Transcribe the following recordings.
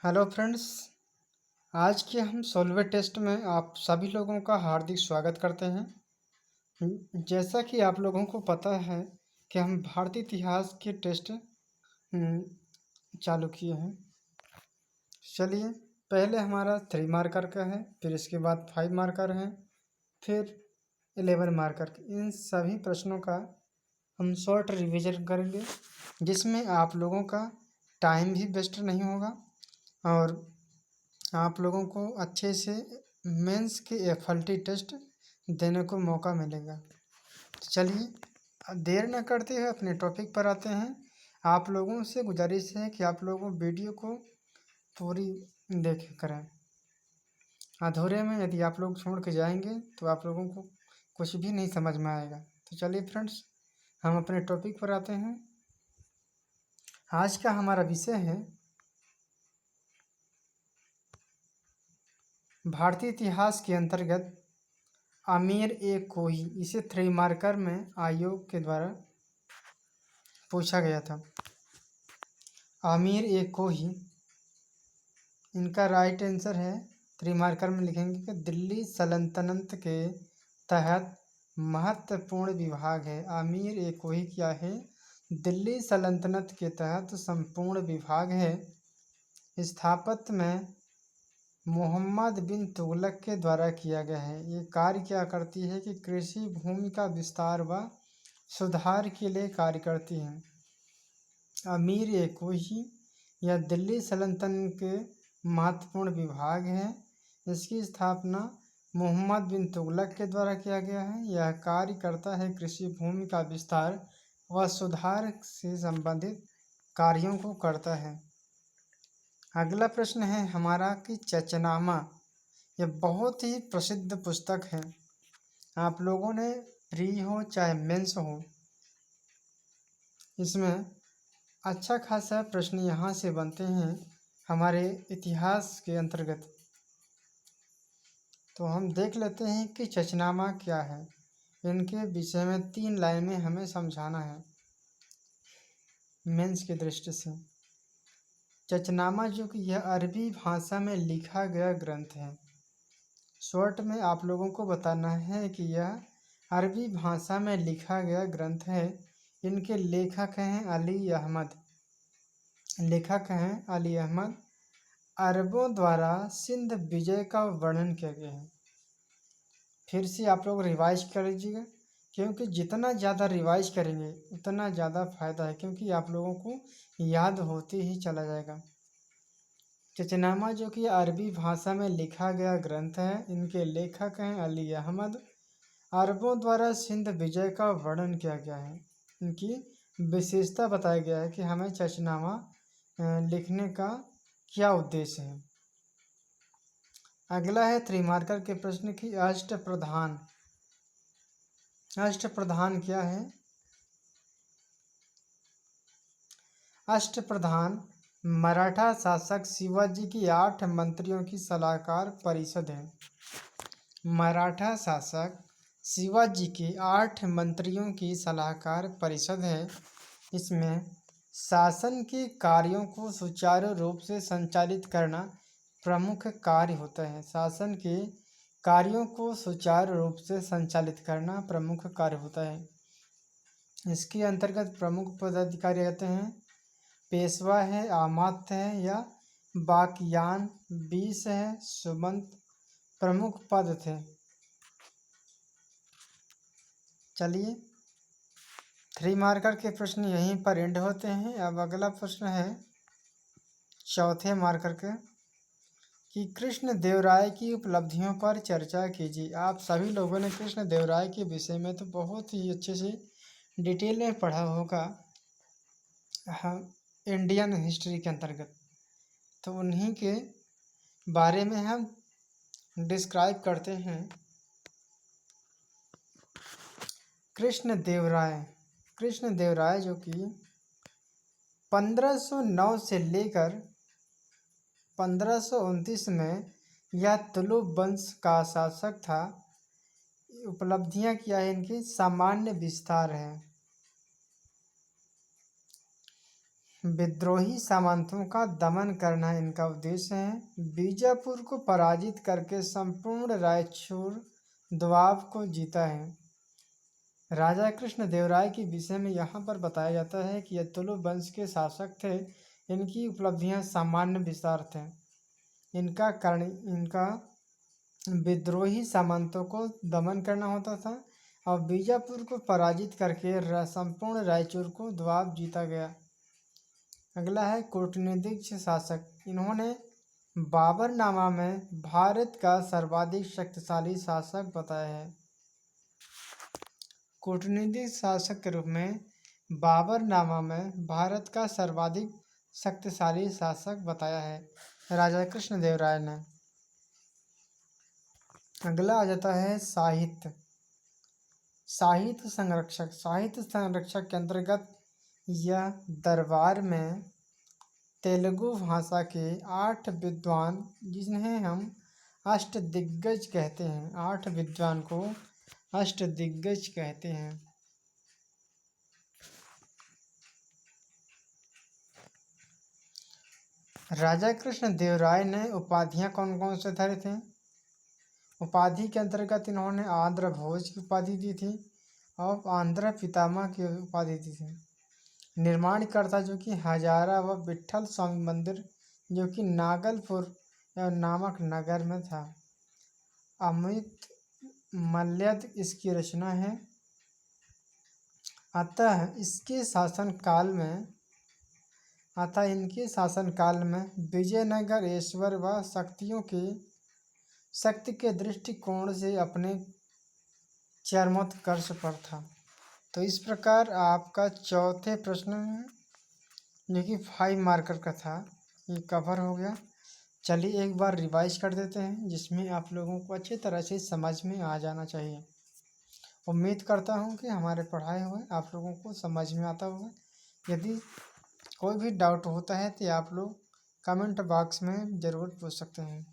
Hello friends. आज के हम सॉल्वर टेस्ट में आप सभी लोगों का हार्दिक स्वागत करते हैं। जैसा कि आप लोगों को पता है कि हम भारतीय इतिहास के टेस्ट चालू किए हैं। चलिए, पहले हमारा 3 मार्कर का है, फिर इसके बाद 5 मार्कर है, फिर 11 मार्कर के। इन सभी प्रश्नों का हम शॉर्ट रिवीजन करेंगे, जिसमें आप लोगों का टाइम भी वेस्ट नहीं होगा और आप लोगों को अच्छे से मेंस के एफएलटी टेस्ट देने को मौका मिलेगा। तो चलिए, देर न करते हुए अपने टॉपिक पर आते हैं। आप लोगों से गुजारिश है कि आप लोगों वीडियो को पूरी देखे करें। अधूरे में यदि आप लोग छोड़ के जाएंगे तो आप लोगों को कुछ भी नहीं समझ में आएगा। तो चलिए फ्रेंड्स, हम अपने टॉपिक पर आते हैं। आज का हमारा विषय है भारतीय इतिहास के अंतर्गत अमीर ए कोही। इसे 3 मार्कर में आयोग के द्वारा पूछा गया था। अमीर ए कोही, इनका राइट आंसर है 3 मार्कर में लिखेंगे कि दिल्ली सल्तनत के तहत महत्वपूर्ण विभाग है। अमीर ए कोही क्या है? दिल्ली सल्तनत के तहत संपूर्ण विभाग है। स्थापत्य में मोहम्मद बिन तुगलक के द्वारा किया गया है। ये कार्य क्या करती है कि कृषि भूमि का विस्तार व सुधार के लिए कार्य करती है। अमीर ए कोही यह दिल्ली सल्तनत के महत्वपूर्ण विभाग है। इसकी स्थापना मोहम्मद बिन तुगलक के द्वारा किया गया है। यह कार्य करता है कृषि भूमि का विस्तार व सुधार से संबंधित कार्यों को करता है। अगला प्रश्न है हमारा कि चचनामा, यह बहुत ही प्रसिद्ध पुस्तक है। आप लोगों ने प्री हो चाहे मेंस हो, इसमें अच्छा खासा प्रश्न यहाँ से बनते हैं हमारे इतिहास के अंतर्गत। तो हम देख लेते हैं कि चचनामा क्या है। इनके विषय में 3 लाइन में हमें समझाना है मेंस की दृष्टि से। चचनामा जो कि यह अरबी भाषा में लिखा गया ग्रंथ है। शॉर्ट में आप लोगों को बताना है कि यह अरबी भाषा में लिखा गया ग्रंथ है। इनके लेखक हैं अली अहमद। अरबों द्वारा सिंध विजय का वर्णन किया गया है। फिर से आप लोग रिवाइज कर लीजिएगा, क्योंकि जितना ज़्यादा रिवाइज करेंगे उतना ज़्यादा फायदा है, क्योंकि आप लोगों को याद होते ही चला जाएगा। चचनामा जो कि अरबी भाषा में लिखा गया ग्रंथ है। इनके लेखक हैं अली अहमद। अरबों द्वारा सिंध विजय का वर्णन किया गया है। इनकी विशेषता बताया गया है कि हमें चचनामा लिखने का क्या उद्देश्य है। अगला है 3 मार्कर के प्रश्न की अष्टप्रधान। अष्टप्रधान क्या है? अष्टप्रधान मराठा शासक शिवाजी की 8 मंत्रियों की सलाहकार परिषद है। मराठा शासक शिवाजी की 8 मंत्रियों की सलाहकार परिषद है। इसमें शासन के कार्यों को सुचारू रूप से संचालित करना प्रमुख कार्य होता है। शासन के कार्यों को सुचारू रूप से संचालित करना प्रमुख कार्य होता है। इसके अंतर्गत प्रमुख पदाधिकारी रहते हैं पेशवा है, आमात्य है या बाकियान, 20 है, सुमंत प्रमुख पद थे। चलिए, 3 मार्कर के प्रश्न यहीं पर एंड होते हैं। अब अगला प्रश्न है चौथे मार्कर के कि कृष्ण देव राय की उपलब्धियों पर चर्चा कीजिए। आप सभी लोगों ने कृष्ण देव राय के विषय में तो बहुत ही अच्छे से डिटेल में पढ़ा होगा हम इंडियन हिस्ट्री के अंतर्गत। तो उन्हीं के बारे में हम डिस्क्राइब करते हैं। कृष्ण देव राय जो कि 1509 से लेकर 1529 में यह तुलुक वंश का शासक था। उपलब्धियां क्या है इनकी? सामान्य विस्तार है, विद्रोही सामंतों का दमन करना इनका उद्देश्य है। बीजापुर को पराजित करके संपूर्ण रायचूर दोआब को जीता है। राजा कृष्ण देव राय के विषय में यहाँ पर बताया जाता है कि ये तुलु वंश के शासक थे। इनकी उपलब्धियाँ सामान्य विस्तार थे। इनका विद्रोही सामंतों को दमन करना होता था और बीजापुर को पराजित करके संपूर्ण रायचूर को दोआब जीता गया। अगला है कूटनीतिक शासक। इन्होंने बाबरनामा में भारत का सर्वाधिक शक्तिशाली शासक बताया है। कूटनीतिक शासक के रूप में बाबरनामा में भारत का सर्वाधिक शक्तिशाली शासक बताया है राजा कृष्णदेव राय ने। अगला आ जाता है साहित्य। साहित्य संरक्षक। साहित्य संरक्षक के अंतर्गत यह दरबार में तेलुगु भाषा के 8 विद्वान, जिन्हें हम अष्टदिग्गज कहते हैं, 8 विद्वान को अष्टदिग्गज कहते हैं। राजा कृष्ण देव राय ने उपाधियां कौन कौन से धरे थे? उपाधि के अंतर्गत इन्होंने आंध्र भोज की उपाधि दी थी और आंध्र पितामह की उपाधि दी थी। निर्माणकर्ता जो कि हजारा व विट्ठल स्वामी मंदिर जो कि नागलपुर नामक नगर में था। अमित मल्यद इसकी रचना है। अतः इनके शासनकाल में विजयनगर ईश्वर व शक्ति के दृष्टिकोण से अपने चरमोत्कर्ष पर था। तो इस प्रकार आपका चौथे प्रश्न जो कि 5 मार्कर का था ये कवर हो गया। चलिए एक बार रिवाइज कर देते हैं, जिसमें आप लोगों को अच्छी तरह से समझ में आ जाना चाहिए। उम्मीद करता हूँ कि हमारे पढ़ाए हुए आप लोगों को समझ में आता होगा। यदि कोई भी डाउट होता है तो आप लोग कमेंट बॉक्स में ज़रूर पूछ सकते हैं।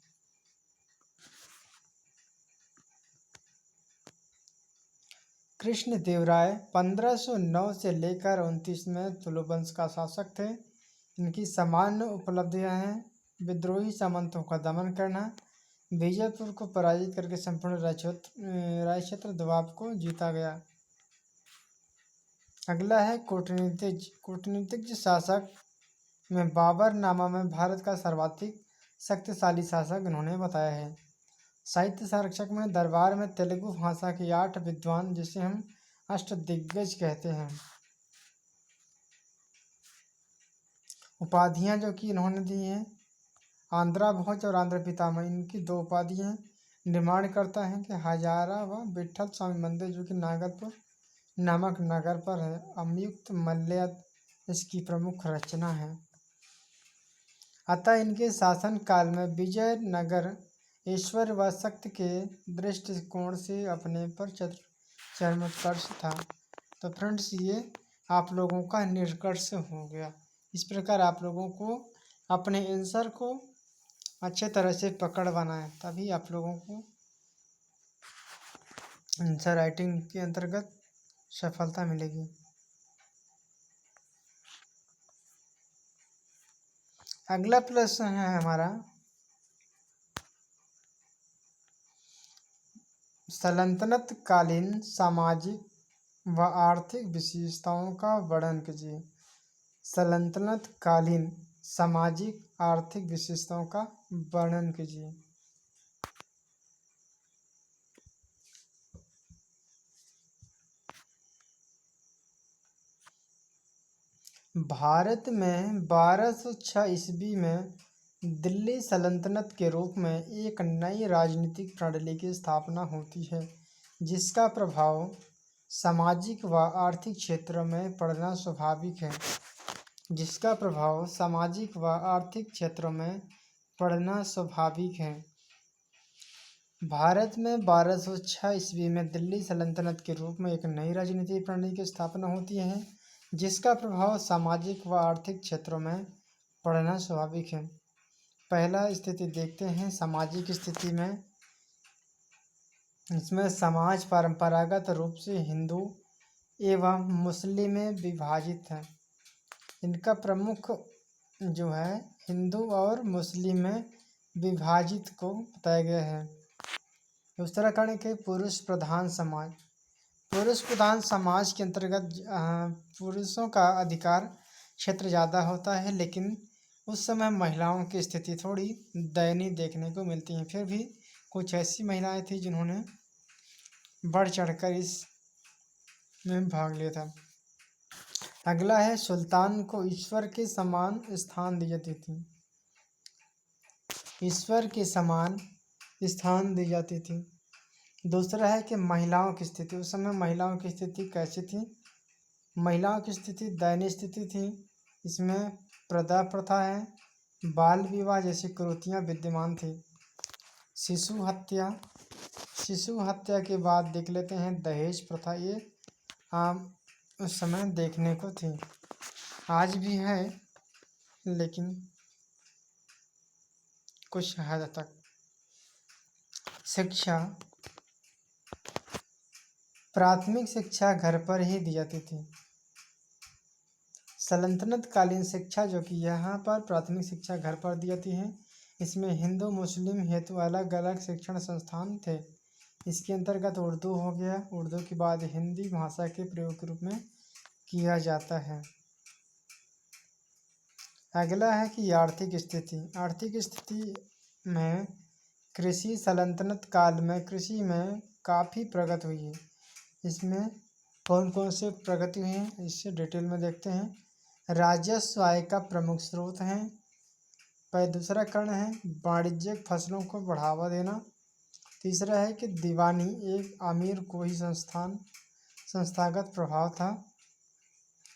कृष्ण देव राय 1509 से लेकर 29 में तुलु वंश का शासक थे। इनकी सामान्य उपलब्धियां हैं विद्रोही सामंतों का दमन करना, बीजापुर को पराजित करके संपूर्ण रायक्षेत्र दोआब को जीता गया। अगला है कूटनीतिक शासक में बाबरनामा में भारत का सर्वाधिक शक्तिशाली शासक इन्होंने बताया है। साहित्य संरक्षक में दरबार में तेलुगु भाषा के 8 विद्वान, जिसे हम अष्टदिग्गज कहते हैं। उपाधियां जो कि इन्होंने दी हैं आंध्रा भोज और आंध्र पितामह, इनकी 2 उपाधियां। निर्माण करता है कि हजारा व विट्ठल स्वामी मंदिर जो कि नागलपुर नामक नगर पर है। अमयुक्त मल्यद इसकी प्रमुख रचना है। अतः इनके शासन काल में विजयनगर ईश्वर व शक्ति के दृष्टिकोण से अपने पर चरमोत्कर्ष था। तो फ्रेंड्स ये आप लोगों का निष्कर्ष हो गया। इस प्रकार आप लोगों को अपने आंसर को अच्छे तरह से पकड़ बनाएं, तभी आप लोगों को आंसर राइटिंग के अंतर्गत सफलता मिलेगी। अगला प्रश्न है हमारा सल्तनत कालीन सामाजिक व आर्थिक विशेषताओं का वर्णन कीजिए। सल्तनत कालीन सामाजिक आर्थिक विशेषताओं का वर्णन कीजिए। भारत में 1206 ईस्वी में दिल्ली सल्तनत के रूप में एक नई राजनीतिक प्रणाली की स्थापना होती है, जिसका प्रभाव सामाजिक व आर्थिक क्षेत्रों में पड़ना स्वाभाविक है। जिसका प्रभाव सामाजिक व आर्थिक क्षेत्रों में पड़ना स्वाभाविक है। भारत में 1206 ईस्वी में दिल्ली सल्तनत के रूप में एक नई राजनीतिक प्रणाली की स्थापना होती है, जिसका प्रभाव सामाजिक व आर्थिक क्षेत्रों में पड़ना स्वाभाविक है। पहला स्थिति देखते हैं सामाजिक स्थिति में। इसमें समाज परंपरागत रूप से हिंदू एवं मुस्लिम में विभाजित है। इनका प्रमुख जो है हिंदू और मुस्लिम में विभाजित को बताया गया है। उत्तराखंड के पुरुष प्रधान समाज। पुरुष प्रधान समाज के अंतर्गत पुरुषों का अधिकार क्षेत्र ज़्यादा होता है, लेकिन उस समय महिलाओं की स्थिति थोड़ी दयनीय देखने को मिलती है। फिर भी कुछ ऐसी महिलाएं थी जिन्होंने बढ़ चढ़कर इस में भाग लिया था। अगला है सुल्तान को ईश्वर के समान स्थान दी जाती थी। ईश्वर के समान स्थान दी जाती थी। दूसरा है कि महिलाओं की स्थिति। उस समय महिलाओं की स्थिति कैसी थी? महिलाओं की स्थिति दयनीय स्थिति थी। इसमें प्रदा प्रथा है, बाल विवाह जैसी कुरीतियाँ विद्यमान थी। शिशु हत्या के बाद देख लेते हैं दहेज प्रथा। ये आम उस समय देखने को थी, आज भी है लेकिन कुछ हद तक। शिक्षा, प्राथमिक शिक्षा घर पर ही दी जाती थी। सल्तनत कालीन शिक्षा जो कि यहाँ पर प्राथमिक शिक्षा घर पर दी जाती है, इसमें हिंदू मुस्लिम हेतु अलग अलग शिक्षण संस्थान थे। इसके अंतर्गत उर्दू हो गया, उर्दू के बाद हिंदी भाषा के प्रयोग के रूप में किया जाता है। अगला है कि आर्थिक स्थिति। आर्थिक स्थिति में कृषि सल्तनत काल में कृषि में काफ़ी प्रगति हुई है। इसमें कौन कौन से प्रगति हुई है इससे डिटेल में देखते हैं। राजस्व आय का प्रमुख स्रोत है। पर दूसरा कारण है वाणिज्यिक फसलों को बढ़ावा देना। तीसरा है कि दीवानी एक अमीर को ही संस्थागत प्रभाव था।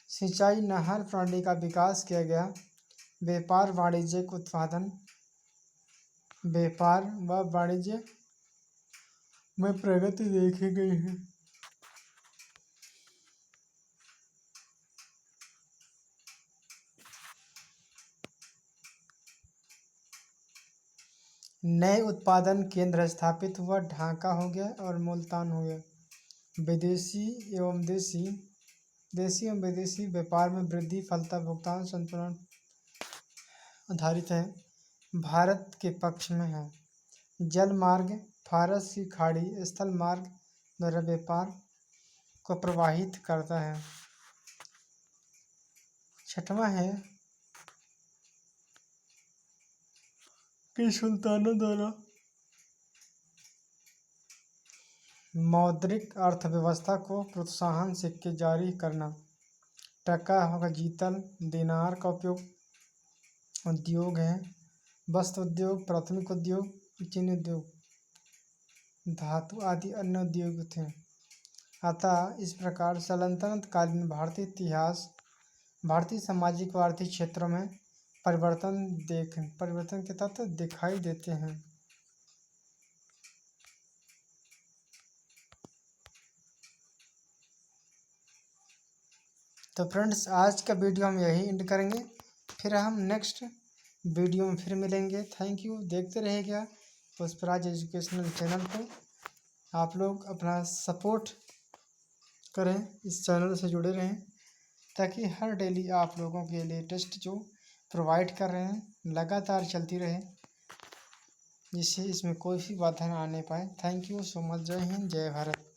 सिंचाई नहर प्रणाली का विकास किया गया। व्यापार वाणिज्यिक उत्पादन, व्यापार व वाणिज्य में प्रगति देखी गई है। नए उत्पादन केंद्र स्थापित हुआ। ढाका हो गया और मुल्तान हो गया। देशी एवं विदेशी व्यापार में वृद्धि, फलता भुगतान संतुलन आधारित है, भारत के पक्ष में है। जल मार्ग, फारस की खाड़ी स्थल मार्ग द्वारा व्यापार को प्रवाहित करता है। छठवां है कि सुल्तानों द्वारा मौद्रिक अर्थव्यवस्था को प्रोत्साहन सिक्के जारी करना। टका होगा, जीतल, दिनार का उपयोग। उद्योग है वस्त्र उद्योग, प्राथमिक उद्योग, चीनी उद्योग, धातु आदि अन्य उद्योग थे। अतः इस प्रकार सल्तनत कालीन भारतीय सामाजिक व आर्थिक क्षेत्रों में परिवर्तन के तत्व दिखाई देते हैं। तो फ्रेंड्स, आज का वीडियो हम यही एंड करेंगे, फिर हम नेक्स्ट वीडियो में फिर मिलेंगे। Thank you. देखते रहिएगा पुष्पराज एजुकेशनल चैनल को। आप लोग अपना सपोर्ट करें, इस चैनल से जुड़े रहें, ताकि हर डेली आप लोगों के लेटेस्ट जो प्रोवाइड कर रहे हैं लगातार चलती रहे, जिससे इसमें कोई भी बाधा ना आने पाए। Thank you so much. जय हिंद, जय भारत।